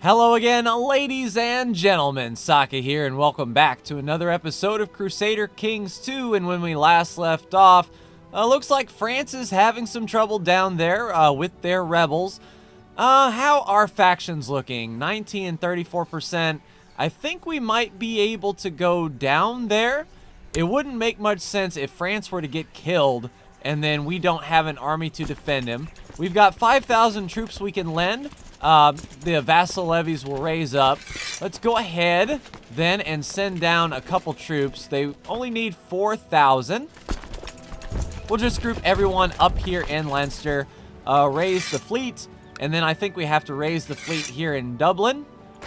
Hello again, ladies and gentlemen. Saka here, and welcome back to another episode of Crusader Kings 2. And when we last left off, looks like France is having some trouble down there with their rebels. How are factions looking? 19 and 34%. I think we might be able to go down there. It wouldn't make much sense if France were to get killed and then we don't have an army to defend him. We've got 5,000 troops we can lend. The vassal levies will raise up. Let's go ahead then and send down a couple troops. They only need 4,000. We'll just group everyone up here in Leinster, raise the fleet, and then I think we have to raise the fleet here in Dublin.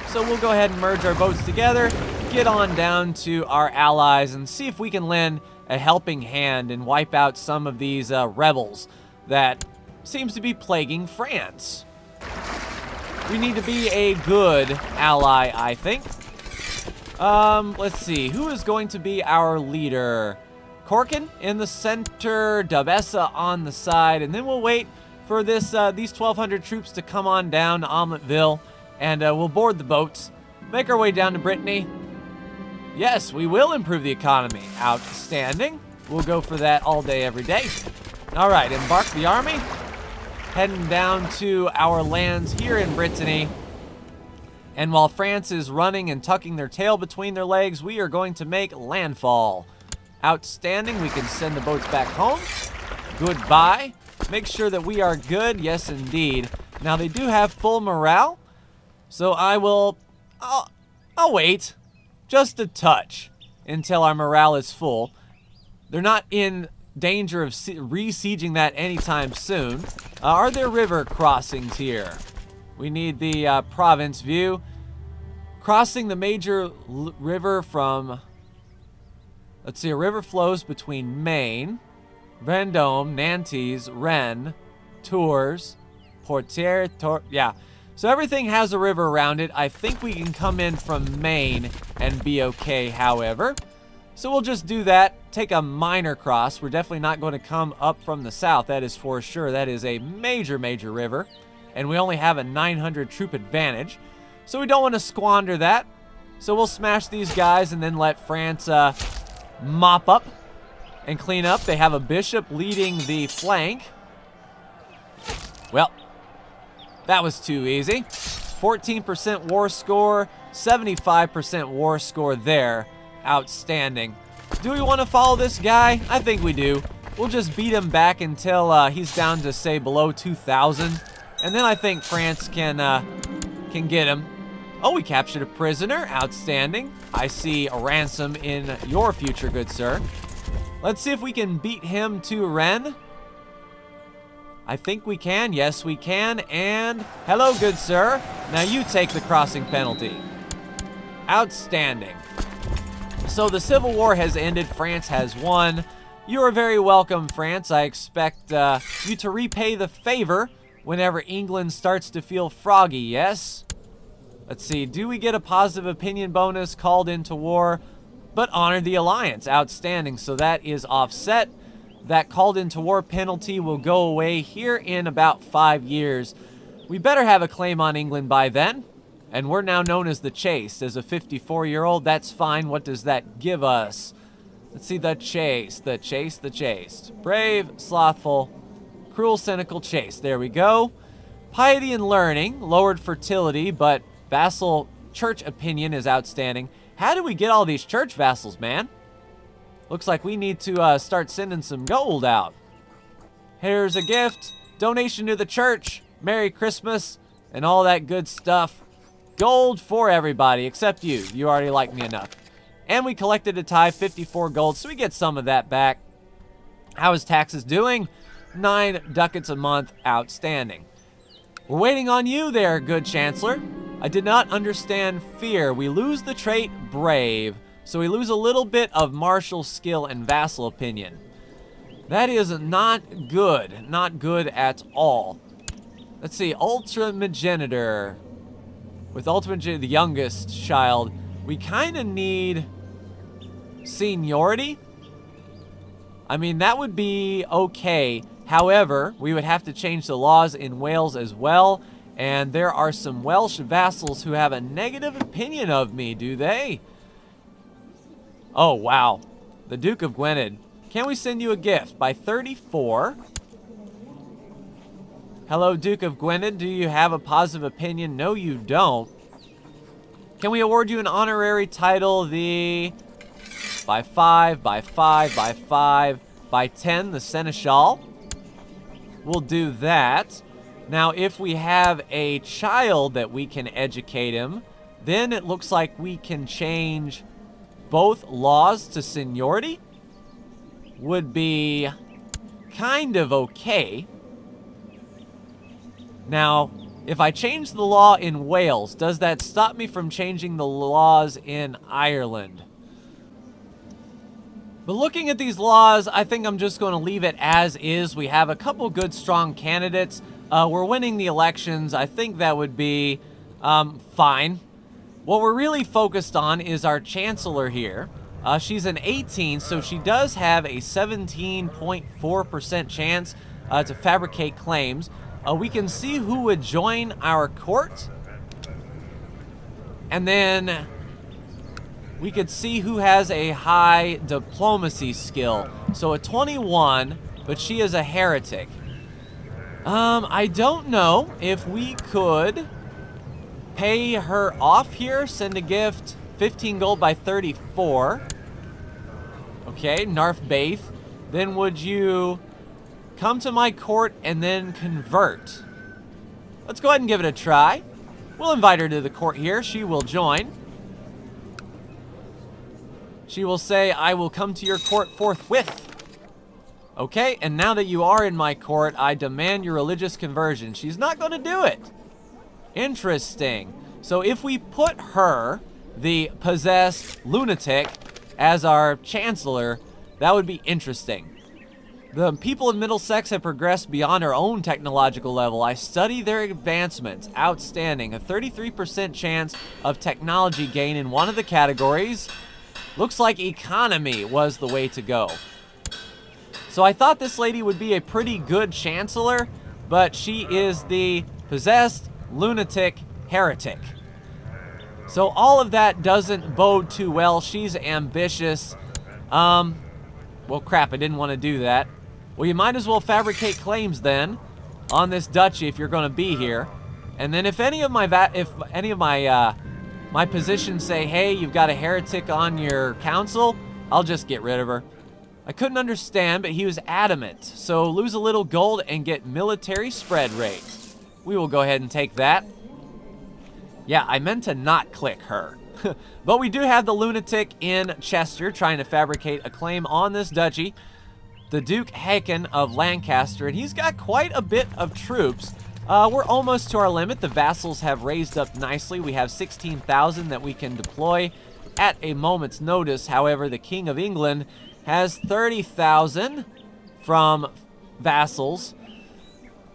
So we'll go ahead and merge our boats together, get on down to our allies, and see if we can lend a helping hand and wipe out some of these rebels that seems to be plaguing France. We need to be a good ally, I think. Let's see. Who is going to be our leader? Corkin in the center, Dabessa on the side, and then we'll wait for these 1,200 troops to come on down to Omelette, and we'll board the boats, make our way down to Brittany. Yes, we will improve the economy. Outstanding. We'll go for that all day, every day. All right, embark the army. Heading down to our lands here in Brittany. And while France is running and tucking their tail between their legs, we are going to make landfall. Outstanding. We can send the boats back home. Goodbye. Make sure that we are good. Yes, indeed. Now, they do have full morale. So I'll wait just a touch until our morale is full. They're not in danger of re-sieging that anytime soon. Are there river crossings here? We need the province view. Crossing the major river from... Let's see, a river flows between Maine, Vendôme, Nantes, Rennes, Tours, Poitiers, yeah. So everything has a river around it. I think we can come in from Maine and be okay, however. So we'll just do that, take a minor cross. We're definitely not going to come up from the south, that is for sure. That is a major, major river, and we only have a 900 troop advantage. So we don't want to squander that. So we'll smash these guys and then let France mop up and clean up. They have a bishop leading the flank. Well, that was too easy. 14% war score, 75% war score there. Outstanding. Do we want to follow this guy? I think we do. We'll just beat him back until he's down to, say, below 2,000. And then I think France can get him. Oh, we captured a prisoner. Outstanding. I see a ransom in your future, good sir. Let's see if we can beat him to Rennes. I think we can. Yes, we can. And hello, good sir. Now you take the crossing penalty. Outstanding. So the Civil War has ended. France has won. You are very welcome, France. I expect you to repay the favor whenever England starts to feel froggy, yes? Let's see. Do we get a positive opinion bonus called into war, but honor the alliance? Outstanding. So that is offset. That called into war penalty will go away here in about 5 years. We better have a claim on England by then. And we're now known as the Chaste. As a 54-year-old, that's fine. What does that give us? Let's see, the Chaste, the Chaste, the Chaste. Brave, slothful, cruel, cynical, chaste. There we go. Piety and learning, lowered fertility, but vassal church opinion is outstanding. How do we get all these church vassals, man? Looks like we need to start sending some gold out. Here's a gift. Donation to the church. Merry Christmas and all that good stuff. Gold for everybody, except you. You already like me enough. And we collected a tithe, 54 gold, so we get some of that back. How is taxes doing? 9 ducats a month. Outstanding. We're waiting on you there, good Chancellor. I did not understand fear. We lose the trait brave, so we lose a little bit of martial skill and vassal opinion. That is not good. Not good at all. Let's see, Ultramagenitor. With Ultramagenitor, the youngest child, we kind of need seniority. I mean, that would be okay. However, we would have to change the laws in Wales as well. And there are some Welsh vassals who have a negative opinion of me, do they? Oh, wow. The Duke of Gwynedd. Can we send you a gift? By 34. Hello, Duke of Gwynedd. Do you have a positive opinion? No, you don't. Can we award you an honorary title? By 5, by 5, by 5, by 10, the Seneschal. We'll do that. Now, if we have a child that we can educate him, then it looks like we can change both laws to seniority. Would be kind of okay. Now, if I change the law in Wales, does that stop me from changing the laws in Ireland? But looking at these laws, I think I'm just going to leave it as is. We have a couple good, strong candidates. We're winning the elections. I think that would be fine. What we're really focused on is our chancellor here. She's an 18, so she does have a 17.4% chance to fabricate claims. We can see who would join our court. And then we could see who has a high diplomacy skill. So a 21, but she is a heretic. I don't know if we could pay her off here, send a gift, 15 gold by 34. Okay, Narf Baith. Then would you come to my court and then convert? Let's go ahead and give it a try. We'll invite her to the court here. She will join. She will say, I will come to your court forthwith. Okay, and now that you are in my court, I demand your religious conversion. She's not going to do it. Interesting. So if we put her, the possessed lunatic, as our chancellor, that would be interesting. The people of Middlesex have progressed beyond our own technological level. I study their advancements. Outstanding. A 33% chance of technology gain in one of the categories. Looks like economy was the way to go. So I thought this lady would be a pretty good chancellor, but she is the possessed lunatic heretic. So all of that doesn't bode too well. She's ambitious. Well, crap, I didn't want to do that. Well, you might as well fabricate claims then on this duchy if you're going to be here. And then if any of my my positions say, hey, you've got a heretic on your council, I'll just get rid of her. I couldn't understand, but he was adamant. So lose a little gold and get military spread rate. We will go ahead and take that. Yeah, I meant to not click her. But we do have the lunatic in Chester trying to fabricate a claim on this duchy. The Duke Haakon of Lancaster, and he's got quite a bit of troops. We're almost to our limit. The vassals have raised up nicely. We have 16,000 that we can deploy at a moment's notice. However, the King of England has 30,000 from vassals.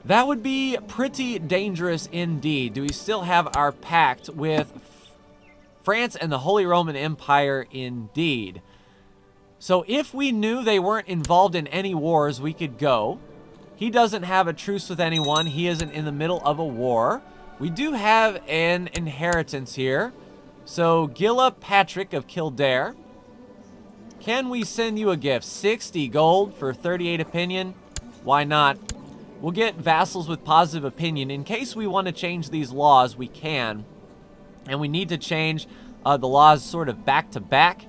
That would be pretty dangerous indeed. Do we still have our pact with France and the Holy Roman Empire? Indeed. So if we knew they weren't involved in any wars, we could go. He doesn't have a truce with anyone. He isn't in the middle of a war. We do have an inheritance here. So Gilla Patrick of Kildare. Can we send you a gift? 60 gold for 38 opinion. Why not? We'll get vassals with positive opinion. In case we want to change these laws, we can. And we need to change the laws sort of back to back.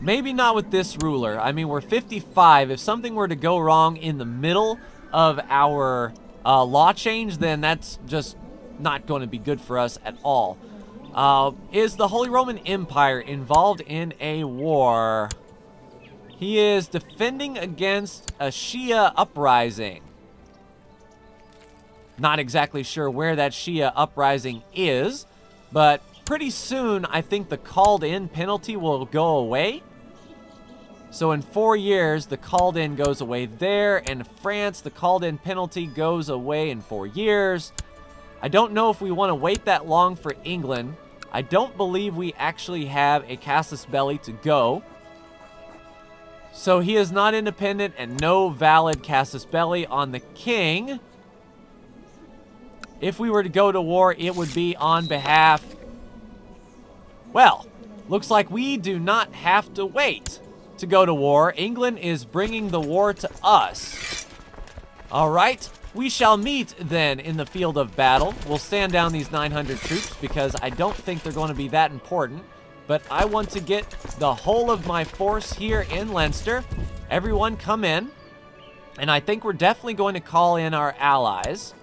Maybe not with this ruler. I mean, we're 55. If something were to go wrong in the middle of our law change, then that's just not going to be good for us at all. Is the Holy Roman Empire involved in a war? He is defending against a Shia uprising. Not exactly sure where that Shia uprising is, but pretty soon I think the called-in penalty will go away. So in 4 years, the called-in goes away there. And in France, the called-in penalty goes away in 4 years. I don't know if we want to wait that long for England. I don't believe we actually have a casus belli to go. So he is not independent and no valid casus belli on the king. If we were to go to war, it would be on behalf... Well, looks like we do not have to wait to go to war. England is bringing the war to us. All right, we shall meet then in the field of battle. We'll stand down these 900 troops because I don't think they're going to be that important. But I want to get the whole of my force here in Leinster. Everyone come in. And I think we're definitely going to call in our allies.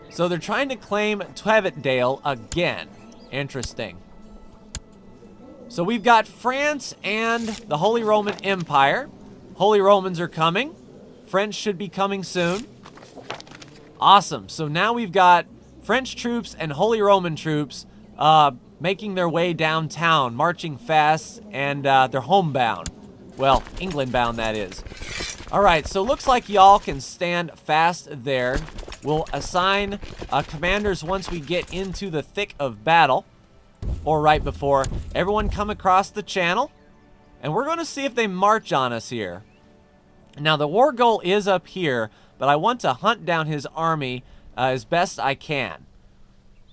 So they're trying to claim Teviotdale again. Interesting. So we've got France and the Holy Roman Empire. Holy Romans are coming. French should be coming soon. Awesome. So now we've got French troops and Holy Roman troops making their way downtown, marching fast, and they're homebound. Well, England bound, that is. All right, so looks like y'all can stand fast there. We'll assign commanders once we get into the thick of battle, or right before. Everyone come across the channel, and we're going to see if they march on us here. Now, the war goal is up here, but I want to hunt down his army as best I can.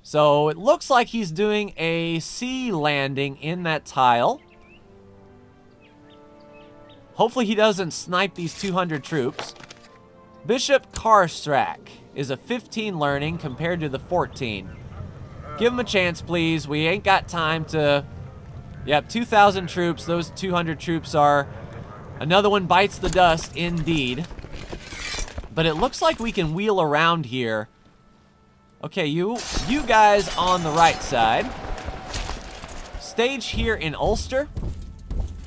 So it looks like he's doing a sea landing in that tile. Hopefully he doesn't snipe these 200 troops. Bishop Karstrak is a 15 learning compared to the 14. Give him a chance, please. We ain't got time to... Yep, 2,000 troops. Those 200 troops are... Another one bites the dust, indeed. But it looks like we can wheel around here. Okay, you guys on the right side. Stage here in Ulster.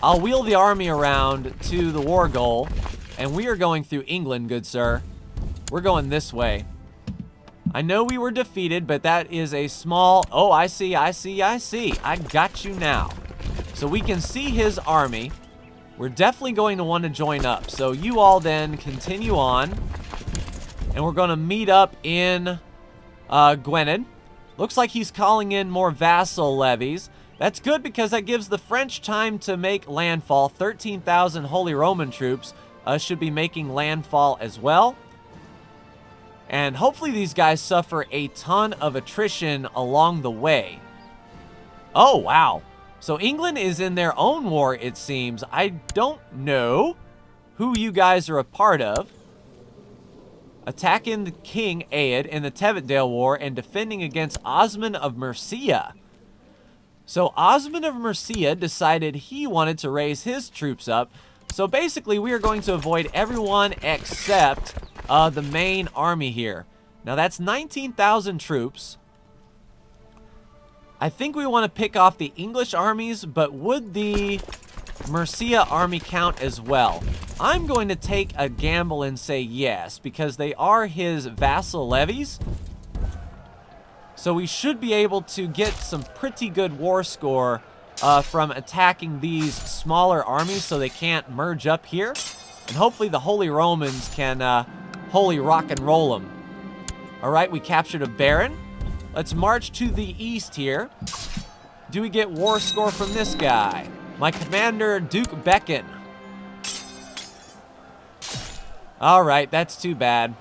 I'll wheel the army around to the war goal, and we are going through England, good sir. We're going this way. I know we were defeated, but that is a small... Oh, I see. I got you now. So we can see his army. We're definitely going to want to join up. So you all then continue on, and we're going to meet up in Gwynedd. Looks like he's calling in more vassal levies. That's good because that gives the French time to make landfall. 13,000 Holy Roman troops should be making landfall as well. And hopefully these guys suffer a ton of attrition along the way. Oh, wow. So England is in their own war, it seems. I don't know who you guys are a part of. Attacking the King Aed in the Teviotdale War and defending against Osman of Mercia. So Osman of Mercia decided he wanted to raise his troops up. So basically we are going to avoid everyone except the main army here. Now that's 19,000 troops. I think we want to pick off the English armies, but would the Mercia army count as well? I'm going to take a gamble and say yes, because they are his vassal levies. So we should be able to get some pretty good war score from attacking these smaller armies so they can't merge up here. And hopefully the Holy Romans can holy rock and roll them. All right, we captured a baron. Let's march to the east here. Do we get war score from this guy? My commander, Duke Becken. All right, that's too bad.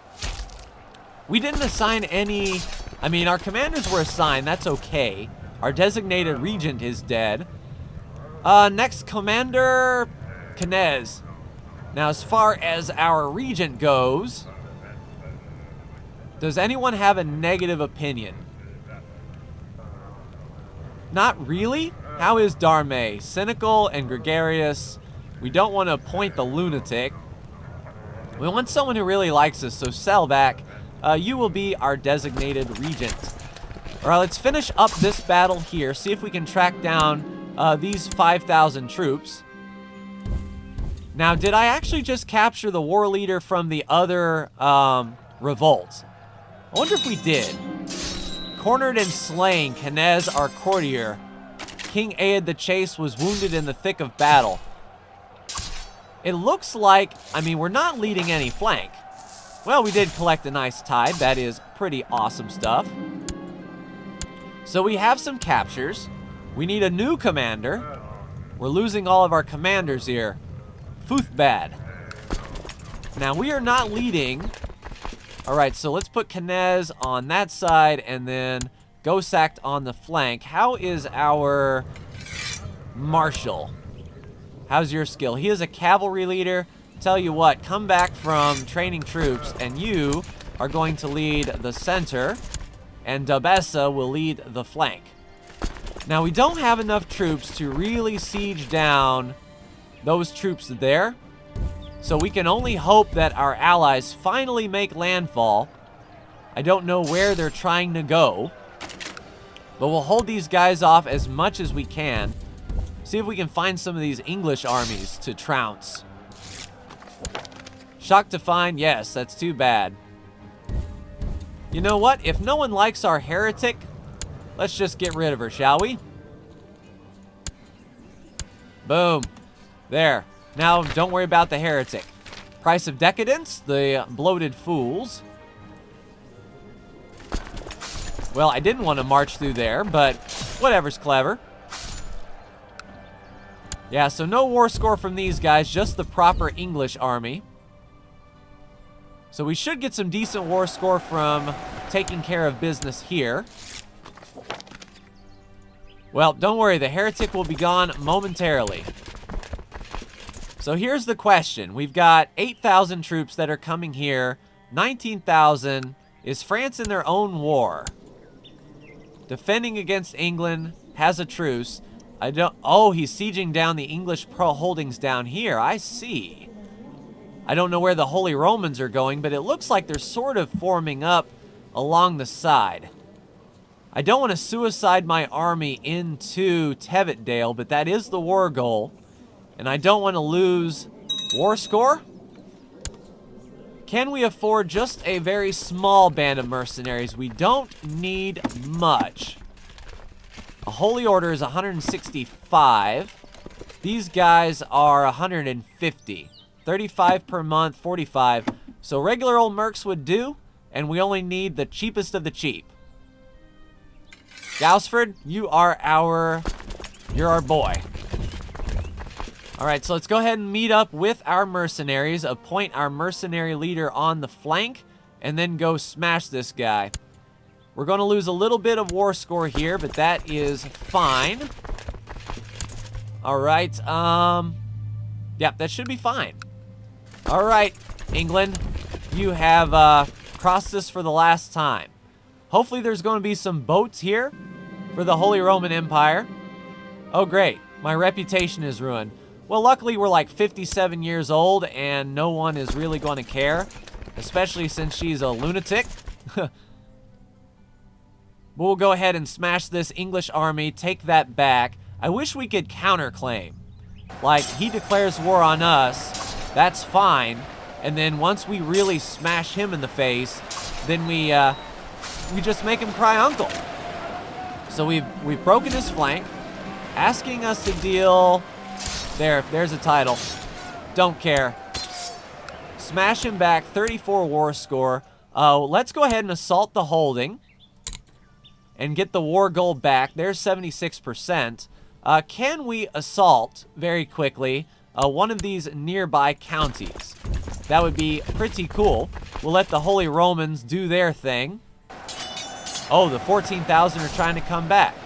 We didn't assign any... I mean, our commanders were assigned. That's okay. Our designated regent is dead. Next, Commander Knez. Now, as far as our regent goes, does anyone have a negative opinion? Not really. How is Darme? Cynical and gregarious. We don't want to appoint the lunatic. We want someone who really likes us, so Selbach, you will be our designated regent. All right, let's finish up this battle here, see if we can track down these 5,000 troops. Now, did I actually just capture the war leader from the other revolt? I wonder if we did. Cornered and slain, Knez, our courtier. King Aed the Chase was wounded in the thick of battle. It looks like, I mean, we're not leading any flank. Well, we did collect a nice tide. That is pretty awesome stuff. So we have some captures. We need a new commander. We're losing all of our commanders here. Futhbad. Now, we are not leading All right, so let's put Knez on that side and then Gosact on the flank. How is our Marshal? How's your skill? He is a cavalry leader. Tell you what, come back from training troops, and you are going to lead the center, and Dabessa will lead the flank. Now, we don't have enough troops to really siege down those troops there, so we can only hope that our allies finally make landfall. I don't know where they're trying to go, but we'll hold these guys off as much as we can. See if we can find some of these English armies to trounce. Shocked to find, yes, that's too bad. You know what? If no one likes our heretic, let's just get rid of her, shall we? Boom. There. Now, don't worry about the heretic. Price of decadence, the bloated fools. Well, I didn't want to march through there, but whatever's clever. Yeah, so no war score from these guys, just the proper English army. So we should get some decent war score from taking care of business here. Well, don't worry, the heretic will be gone momentarily. So here's the question. We've got 8,000 troops that are coming here. 19,000. Is France in their own war? Defending against England, has a truce. Oh, he's sieging down the English pro holdings down here. I see. I don't know where the Holy Romans are going, but it looks like they're sort of forming up along the side. I don't want to suicide my army into Tevittdale, but that is the war goal. And I don't want to lose war score. Can we afford just a very small band of mercenaries? We don't need much. A Holy Order is 165. These guys are 150. 35 per month, 45. So regular old mercs would do, and we only need the cheapest of the cheap. Gosford, you're our boy. All right, so let's go ahead and meet up with our mercenaries, appoint our mercenary leader on the flank, and then go smash this guy. We're going to lose a little bit of war score here, but that is fine. All right, yep, that should be fine. All right, England, you have crossed this for the last time. Hopefully there's going to be some boats here for the Holy Roman Empire. Oh, great. My reputation is ruined. Well, luckily we're like 57 years old and no one is really going to care, especially since she's a lunatic. We'll go ahead and smash this English army, take that back. I wish we could counterclaim. Like, he declares war on us, that's fine, and then once we really smash him in the face, then we just make him cry uncle. So we've broken his flank, asking us to deal... There's a title. Don't care. Smash him back, 34 war score. Let's go ahead and assault the holding and get the war goal back. There's 76%. Can we assault very quickly one of these nearby counties? That would be pretty cool. We'll let the Holy Romans do their thing. Oh, the 14,000 are trying to come back.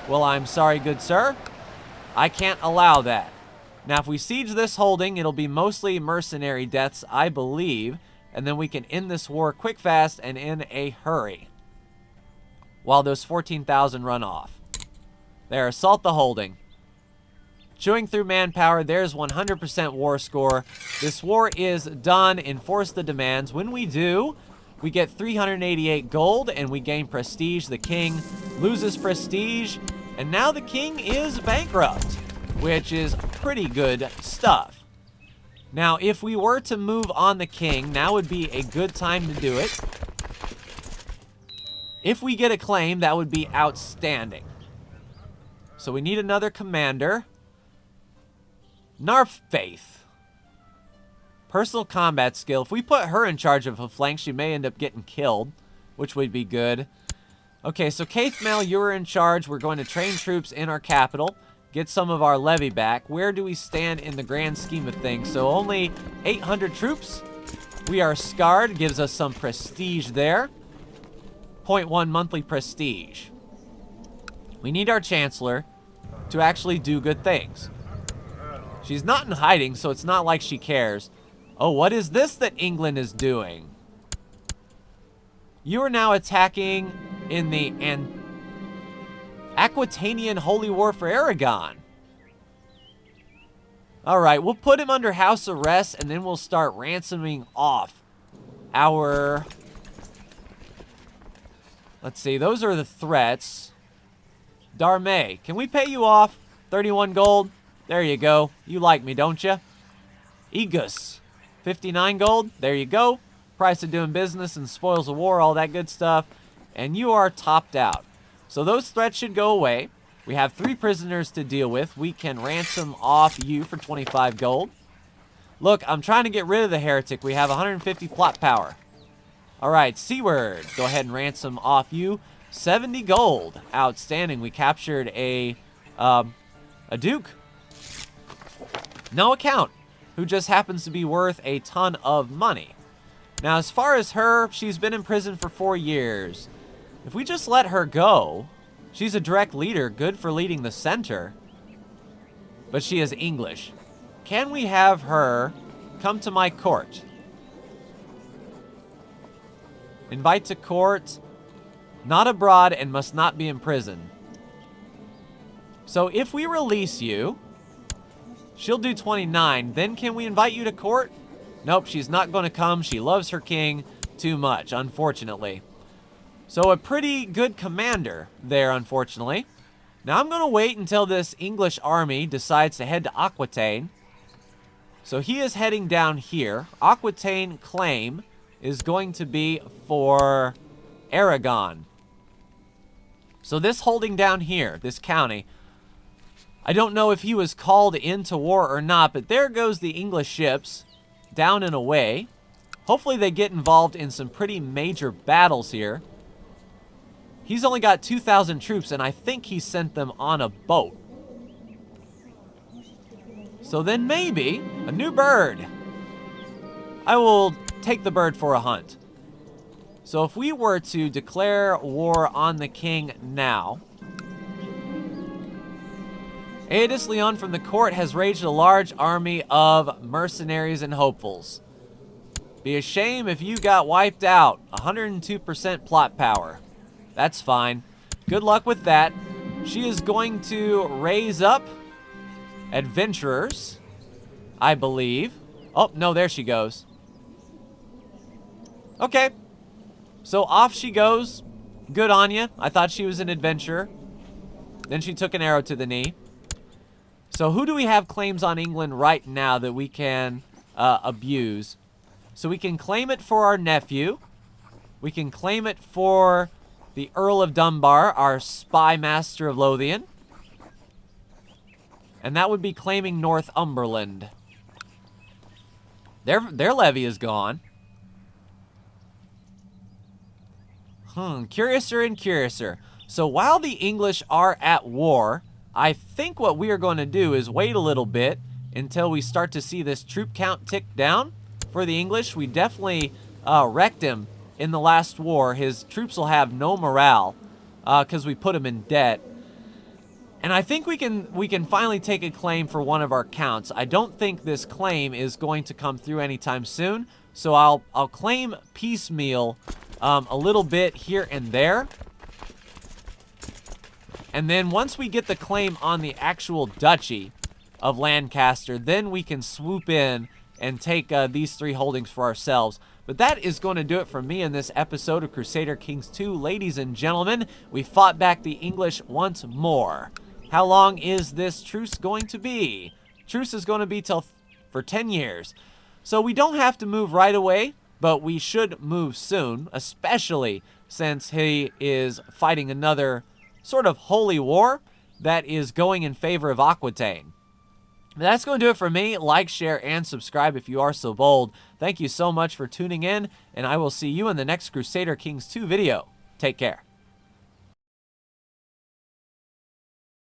Well, I'm sorry, good sir. I can't allow that. Now, if we siege this holding, it'll be mostly mercenary deaths, I believe, and then we can end this war quick, fast, and in a hurry while those 14,000 run off. There, assault the holding. Chewing through manpower, there's 100% war score. This war is done. Enforce the demands. When we do, we get 388 gold, and we gain prestige. The king loses prestige, and now the king is bankrupt, which is pretty good stuff. Now, if we were to move on the king, now would be a good time to do it. If we get a claim, that would be outstanding. So we need another commander. Narfaith. Personal combat skill. If we put her in charge of a flank, she may end up getting killed, which would be good. Okay, so Caithmail, you're in charge. We're going to train troops in our capital. Get some of our levy back. Where do we stand in the grand scheme of things? So only 800 troops. We are scarred, gives us some prestige there. 0.1 monthly prestige. We need our Chancellor to actually do good things. She's not in hiding, so it's not like she cares. Oh, what is this that England is doing? You are now attacking in the Aquitanian Holy War for Aragon. Alright, we'll put him under house arrest, and then we'll start ransoming off our... Let's see, those are the threats. Darmay, can we pay you off? 31 gold? There you go. You like me, don't you? Egus, 59 gold? There you go. Price of doing business and spoils of war, all that good stuff. And you are topped out. So those threats should go away. We have 3 prisoners to deal with. We can ransom off you for 25 gold. Look, I'm trying to get rid of the heretic. We have 150 plot power. All right, Seaward, go ahead and ransom off you. 70 gold. Outstanding. We captured a duke. No account, who just happens to be worth a ton of money. Now, as far as her, she's been in prison for 4 years. If we just let her go, she's a direct leader, good for leading the center, but she is English. Can we have her come to my court? Invite to court, not abroad, and must not be in prison. So if we release you, she'll do 29. Then can we invite you to court? Nope, she's not going to come. She loves her king too much, unfortunately. So a pretty good commander there, unfortunately. Now I'm going to wait until this English army decides to head to Aquitaine. So he is heading down here. Aquitaine claim is going to be for Aragon. So this holding down here, this county, I don't know if he was called into war or not, but there goes the English ships down and away. Hopefully they get involved in some pretty major battles here. He's only got 2,000 troops, and I think he sent them on a boat. So then maybe a new bird. I will take the bird for a hunt. So if we were to declare war on the king now, Aedis Leon from the court has raised a large army of mercenaries and hopefuls. Be a shame if you got wiped out. 102% plot power. That's fine. Good luck with that. She is going to raise up adventurers, I believe. Oh, no, there she goes. Okay. So off she goes. Good on you. I thought she was an adventurer. Then she took an arrow to the knee. So who do we have claims on England right now that we can abuse? So we can claim it for our nephew. We can claim it for the Earl of Dunbar, our spy master of Lothian. And that would be claiming Northumberland. Their levy is gone. Curiouser and curiouser. So while the English are at war, I think what we are going to do is wait a little bit until we start to see this troop count tick down for the English. We definitely wrecked him in the last war. His troops will have no morale because we put him in debt. And I think we can finally take a claim for one of our counts. I don't think this claim is going to come through anytime soon, so I'll claim piecemeal a little bit here and there. And then once we get the claim on the actual duchy of Lancaster, then we can swoop in and take these 3 holdings for ourselves. But that is going to do it for me in this episode of Crusader Kings 2. Ladies and gentlemen, we fought back the English once more. How long is this truce going to be? Truce is going to be for 10 years. So we don't have to move right away, but we should move soon, especially since he is fighting another sort of holy war that is going in favor of Aquitaine. That's going to do it for me. Like, share, and subscribe if you are so bold. Thank you so much for tuning in, and I will see you in the next Crusader Kings 2 video. Take care.